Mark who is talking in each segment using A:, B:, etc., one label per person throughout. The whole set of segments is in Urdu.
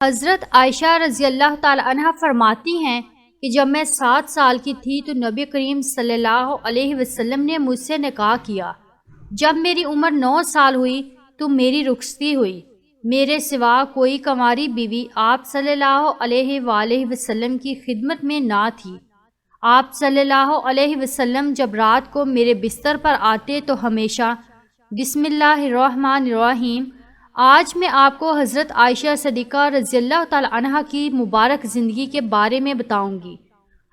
A: حضرت عائشہ رضی اللہ تعالی عنہ فرماتی ہیں کہ جب میں 7 سال کی تھی تو نبی کریم صلی اللہ علیہ وسلم نے مجھ سے نکاح کیا۔ جب میری عمر 9 سال ہوئی تو میری رخصتی ہوئی۔ میرے سوا کوئی کنواری بیوی آپ صلی اللہ علیہ وآلہ وسلم کی خدمت میں نہ تھی۔ آپ صلی اللہ علیہ وسلم جب رات کو میرے بستر پر آتے تو ہمیشہ بسم اللہ الرحمن الرحیم۔ آج میں آپ کو حضرت عائشہ صدیقہ رضی اللہ تعالی عنہ کی مبارک زندگی کے بارے میں بتاؤں گی۔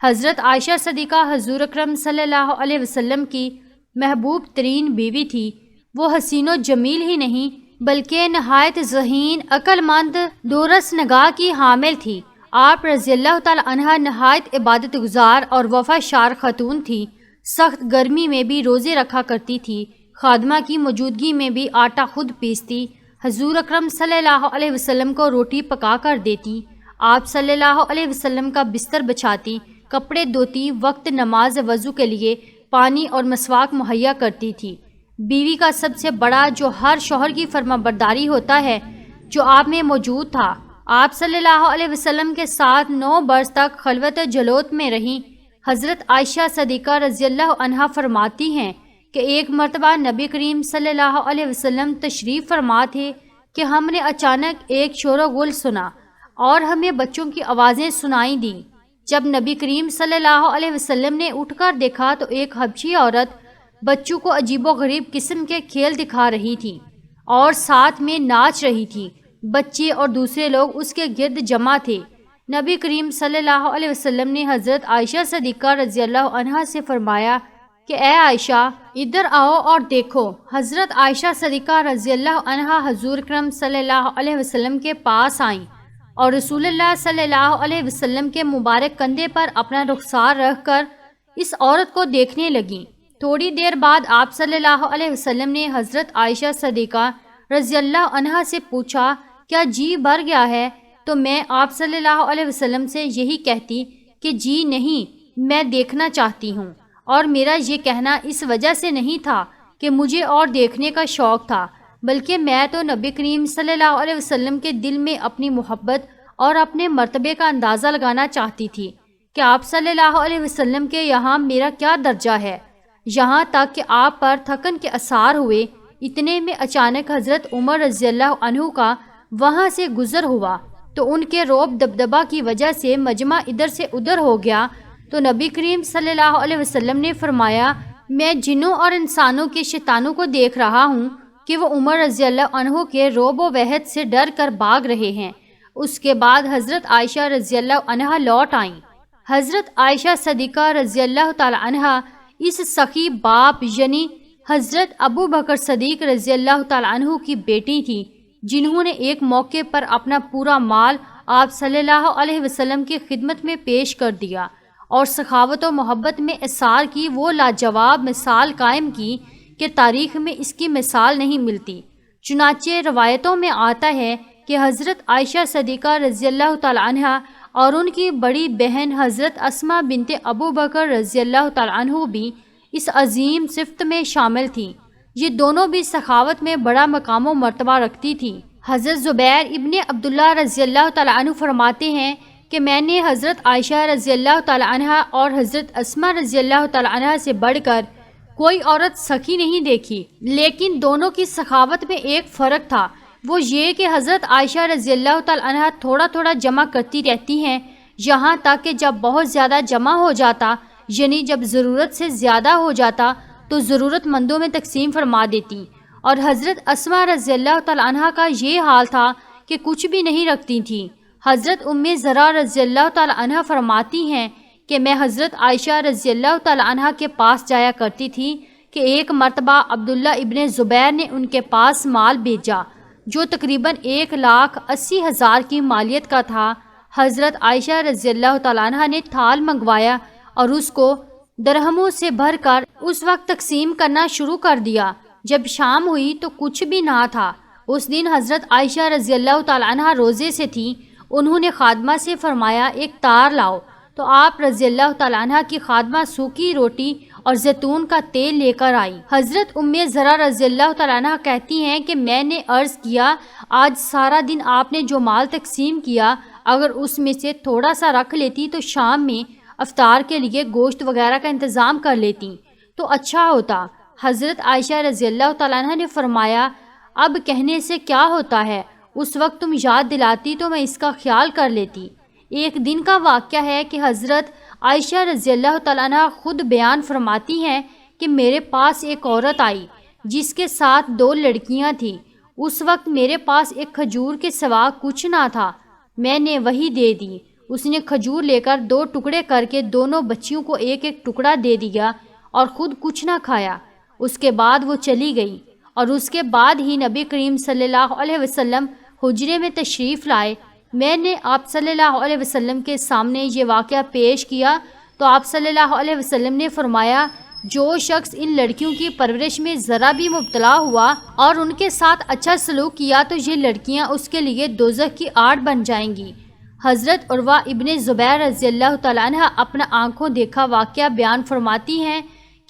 A: حضرت عائشہ صدیقہ حضور اکرم صلی اللہ علیہ وسلم کی محبوب ترین بیوی تھی۔ وہ حسین و جمیل ہی نہیں بلکہ نہایت ذہین، عقل مند، دورس نگاہ کی حامل تھی۔ آپ رضی اللہ تعالی عنہ نہایت عبادت گزار اور وفا شار خاتون تھی۔ سخت گرمی میں بھی روزے رکھا کرتی تھی۔ خادمہ کی موجودگی میں بھی آٹا خود پیستی، حضور اکرم صلی اللہ علیہ وسلم کو روٹی پکا کر دیتی، آپ صلی اللہ علیہ وسلم کا بستر بچھاتی، کپڑے دھوتی، وقت نماز وضو کے لیے پانی اور مسواک مہیا کرتی تھی۔ بیوی کا سب سے بڑا جو ہر شوہر کی فرما برداری ہوتا ہے جو آپ میں موجود تھا۔ آپ صلی اللہ علیہ وسلم کے ساتھ 9 برس تک خلوت جلوت میں رہیں۔ حضرت عائشہ صدیقہ رضی اللہ عنہا فرماتی ہیں کہ ایک مرتبہ نبی کریم صلی اللہ علیہ وسلم تشریف فرما تھے کہ ہم نے اچانک ایک شور و غل سنا اور ہمیں بچوں کی آوازیں سنائی دیں۔ جب نبی کریم صلی اللہ علیہ وسلم نے اٹھ کر دیکھا تو ایک حبشی عورت بچوں کو عجیب و غریب قسم کے کھیل دکھا رہی تھی اور ساتھ میں ناچ رہی تھی۔ بچے اور دوسرے لوگ اس کے گرد جمع تھے۔ نبی کریم صلی اللہ علیہ وسلم نے حضرت عائشہ صدیقہ رضی اللہ عنہا سے فرمایا کہ اے عائشہ ادھر آؤ اور دیکھو۔ حضرت عائشہ صدیقہ رضی اللہ عنہا حضور اکرم صلی اللہ علیہ وسلم کے پاس آئیں اور رسول اللہ صلی اللہ علیہ وسلم کے مبارک کندھے پر اپنا رخسار رکھ کر اس عورت کو دیکھنے لگیں۔ تھوڑی دیر بعد آپ صلی اللہ علیہ وسلم نے حضرت عائشہ صدیقہ رضی اللہ عنہا سے پوچھا کیا جی بھر گیا ہے؟ تو میں آپ صلی اللہ علیہ وسلم سے یہی کہتی کہ جی نہیں، میں دیکھنا چاہتی ہوں، اور میرا یہ کہنا اس وجہ سے نہیں تھا کہ مجھے اور دیکھنے کا شوق تھا، بلکہ میں تو نبی کریم صلی اللہ علیہ وسلم کے دل میں اپنی محبت اور اپنے مرتبے کا اندازہ لگانا چاہتی تھی کہ آپ صلی اللہ علیہ وسلم کے یہاں میرا کیا درجہ ہے، یہاں تک کہ آپ پر تھکن کے آثار ہوئے۔ اتنے میں اچانک حضرت عمر رضی اللہ عنہ کا وہاں سے گزر ہوا تو ان کے روب دبدبہ کی وجہ سے مجمع ادھر سے ادھر ہو گیا۔ تو نبی کریم صلی اللہ علیہ وسلم نے فرمایا میں جنوں اور انسانوں کے شیطانوں کو دیکھ رہا ہوں کہ وہ عمر رضی اللہ عنہ کے روب و وحد سے ڈر کر بھاگ رہے ہیں۔ اس کے بعد حضرت عائشہ رضی اللہ عنہا لوٹ آئیں۔ حضرت عائشہ صدیقہ رضی اللہ تعالی عنہا اس سخی باپ یعنی حضرت ابو بکر صدیق رضی اللہ تعالی عنہ کی بیٹی تھی، جنہوں نے ایک موقع پر اپنا پورا مال آپ صلی اللہ علیہ وسلم کی خدمت میں پیش کر دیا اور سخاوت و محبت میں اثار کی وہ لاجواب مثال قائم کی کہ تاریخ میں اس کی مثال نہیں ملتی۔ چنانچہ روایتوں میں آتا ہے کہ حضرت عائشہ صدیقہ رضی اللہ تعالی عنہا اور ان کی بڑی بہن حضرت اسماء بنت ابو بکر رضی اللہ تعالی عنہ بھی اس عظیم صفت میں شامل تھیں۔ یہ دونوں بھی سخاوت میں بڑا مقام و مرتبہ رکھتی تھیں۔ حضرت زبیر ابن عبداللہ رضی اللہ تعالی عنہ فرماتے ہیں کہ میں نے حضرت عائشہ رضی اللہ تعالی عنہا اور حضرت اسماء رضی اللہ تعالی عنہا سے بڑھ کر کوئی عورت سخی نہیں دیکھی، لیکن دونوں کی سخاوت میں ایک فرق تھا، وہ یہ کہ حضرت عائشہ رضی اللہ تعالی عنہا تھوڑا تھوڑا جمع کرتی رہتی ہیں، یہاں تک کہ جب بہت زیادہ جمع ہو جاتا یعنی جب ضرورت سے زیادہ ہو جاتا تو ضرورت مندوں میں تقسیم فرما دیتی، اور حضرت اسماء رضی اللہ تعالی عنہا کا یہ حال تھا کہ کچھ بھی نہیں رکھتی تھیں۔ حضرت ام زرع رضی اللہ تعالی عنہا فرماتی ہیں کہ میں حضرت عائشہ رضی اللہ تعالی عنہا کے پاس جایا کرتی تھی کہ ایک مرتبہ عبداللہ ابن زبیر نے ان کے پاس مال بھیجا جو تقریباً 1,80,000 کی مالیت کا تھا۔ حضرت عائشہ رضی اللہ تعالی عنہا نے تھال منگوایا اور اس کو درہموں سے بھر کر اس وقت تقسیم کرنا شروع کر دیا۔ جب شام ہوئی تو کچھ بھی نہ تھا۔ اس دن حضرت عائشہ رضی اللہ تعالی عنہا روزے سے تھیں۔ انہوں نے خادمہ سے فرمایا ایک تار لاؤ، تو آپ رضی اللہ تعالی عنہا کی خادمہ سوکھی روٹی اور زیتون کا تیل لے کر آئی۔ حضرت ام زرع رضی اللہ تعالیٰ عنہ کہتی ہیں کہ میں نے عرض کیا، آج سارا دن آپ نے جو مال تقسیم کیا، اگر اس میں سے تھوڑا سا رکھ لیتی تو شام میں افطار کے لیے گوشت وغیرہ کا انتظام کر لیتی تو اچھا ہوتا۔ حضرت عائشہ رضی اللہ تعالیٰ عنہ نے فرمایا، اب کہنے سے کیا ہوتا ہے، اس وقت تم یاد دلاتی تو میں اس کا خیال کر لیتی۔ ایک دن کا واقعہ ہے کہ حضرت عائشہ رضی اللہ تعالیٰ عنہ خود بیان فرماتی ہیں کہ میرے پاس ایک عورت آئی جس کے ساتھ 2 لڑکیاں تھیں۔ اس وقت میرے پاس ایک کھجور کے سوا کچھ نہ تھا، میں نے وہی دے دی۔ اس نے کھجور لے کر 2 ٹکڑے کر کے دونوں بچیوں کو ایک ایک ٹکڑا دے دیا اور خود کچھ نہ کھایا۔ اس کے بعد وہ چلی گئی اور اس کے بعد ہی نبی کریم صلی اللہ علیہ وسلم حجرے میں تشریف لائے۔ میں نے آپ صلی اللہ علیہ وسلم کے سامنے یہ واقعہ پیش کیا تو آپ صلی اللہ علیہ وسلم نے فرمایا، جو شخص ان لڑکیوں کی پرورش میں ذرا بھی مبتلا ہوا اور ان کے ساتھ اچھا سلوک کیا تو یہ لڑکیاں اس کے لیے دوزخ کی آڑ بن جائیں گی۔ حضرت عروہ ابن زبیر رضی اللہ تعالیٰ عنہ اپنا آنکھوں دیکھا واقعہ بیان فرماتی ہیں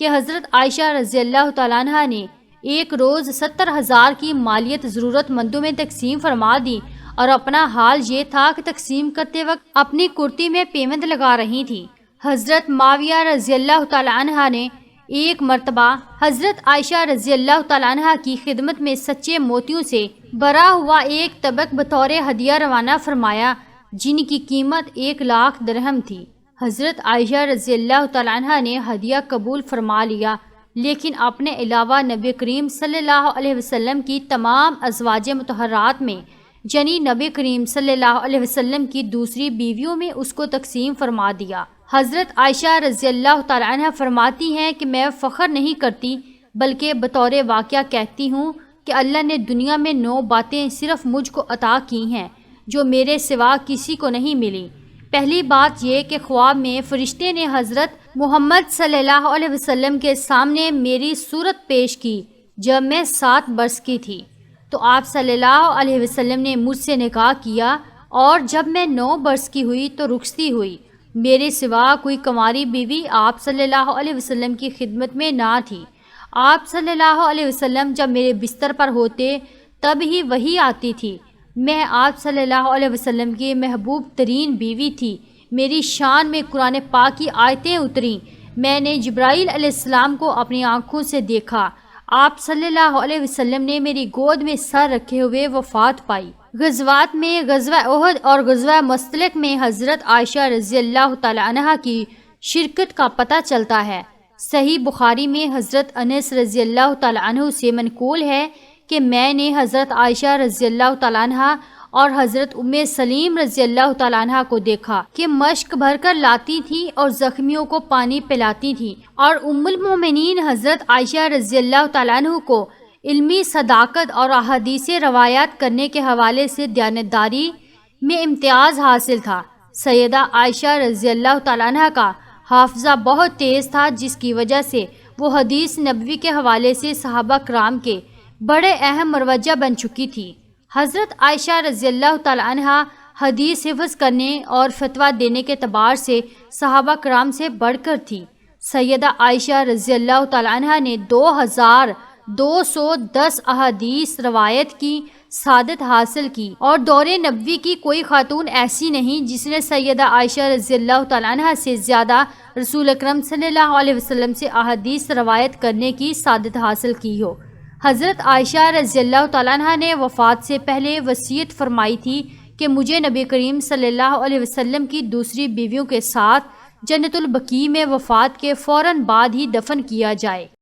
A: کہ حضرت عائشہ رضی اللہ تعالیٰ عنہ نے ایک روز 70,000 کی مالیت ضرورت مندوں میں تقسیم فرما دی اور اپنا حال یہ تھا کہ تقسیم کرتے وقت اپنی کرتی میں پیوند لگا رہی تھی۔ حضرت معاویہ رضی اللہ تعالیٰ عنہ نے ایک مرتبہ حضرت عائشہ رضی اللہ تعالیٰ عنہ کی خدمت میں سچے موتیوں سے بھرا ہوا ایک طبق بطور ہدیہ روانہ فرمایا، جن کی قیمت 1,00,000 درہم تھی۔ حضرت عائشہ رضی اللہ تعالیٰ عنہ نے ہدیہ قبول فرما لیا، لیکن اپنے علاوہ نبی کریم صلی اللہ علیہ وسلم کی تمام ازواج مطہرات میں، یعنی نبی کریم صلی اللہ علیہ وسلم کی دوسری بیویوں میں اس کو تقسیم فرما دیا۔ حضرت عائشہ رضی اللہ تعالیٰ عنہ فرماتی ہیں کہ میں فخر نہیں کرتی بلکہ بطور واقعہ کہتی ہوں کہ اللہ نے دنیا میں 9 باتیں صرف مجھ کو عطا کی ہیں جو میرے سوا کسی کو نہیں ملی۔ پہلی بات یہ کہ خواب میں فرشتے نے حضرت محمد صلی اللہ علیہ وسلم کے سامنے میری صورت پیش کی جب میں 7 برس کی تھی، تو آپ صلی اللہ علیہ وسلم نے مجھ سے نکاح کیا، اور جب میں 9 برس کی ہوئی تو رخصتی ہوئی۔ میرے سوا کوئی کنواری بیوی آپ صلی اللہ علیہ وسلم کی خدمت میں نہ تھی۔ آپ صلی اللہ علیہ وسلم جب میرے بستر پر ہوتے تب ہی وحی آتی تھی۔ میں آپ صلی اللہ علیہ وسلم کی محبوب ترین بیوی تھی۔ میری شان میں قرآن پاک کی آیتیں اتریں۔ میں نے جبرائیل علیہ السلام کو اپنی آنکھوں سے دیکھا۔ آپ صلی اللہ علیہ وسلم نے میری گود میں سر رکھے ہوئے وفات پائی۔ غزوات میں غزوہ احد اور غزوہ مستلق میں حضرت عائشہ رضی اللہ تعالیٰ عنہ کی شرکت کا پتہ چلتا ہے۔ صحیح بخاری میں حضرت انس رضی اللہ تعالیٰ عنہ سے منقول ہے کہ میں نے حضرت عائشہ رضی اللہ تعالیٰ عنہ اور حضرت ام سلیم رضی اللہ تعالیٰ عنہ کو دیکھا کہ مشک بھر کر لاتی تھی اور زخمیوں کو پانی پلاتی تھی، اور ام المومنین حضرت عائشہ رضی اللہ تعالیٰ عنہ کو علمی صداقت اور احادیث روایات کرنے کے حوالے سے دیانتداری میں امتیاز حاصل تھا۔ سیدہ عائشہ رضی اللہ تعالیٰ عنہ کا حافظہ بہت تیز تھا، جس کی وجہ سے وہ حدیث نبوی کے حوالے سے صحابہ کرام کے بڑے اہم مروجہ بن چکی تھی۔ حضرت عائشہ رضی اللہ تعالیٰ عنہ حدیث حفظ کرنے اور فتویٰ دینے کے اعتبار سے صحابہ کرام سے بڑھ کر تھی۔ سیدہ عائشہ رضی اللہ تعالیٰ عنہ نے 2210 احادیث روایت کی سعادت حاصل کی، اور دور نبوی کی کوئی خاتون ایسی نہیں جس نے سیدہ عائشہ رضی اللہ تعالیٰ عنہ سے زیادہ رسول اکرم صلی اللہ علیہ وسلم سے احادیث روایت کرنے کی سعادت حاصل کی ہو۔ حضرت عائشہ رضی اللہ تعالیٰ عنہ نے وفات سے پہلے وصیت فرمائی تھی کہ مجھے نبی کریم صلی اللہ علیہ وسلم کی دوسری بیویوں کے ساتھ جنت البقیع میں وفات کے فوراً بعد ہی دفن کیا جائے۔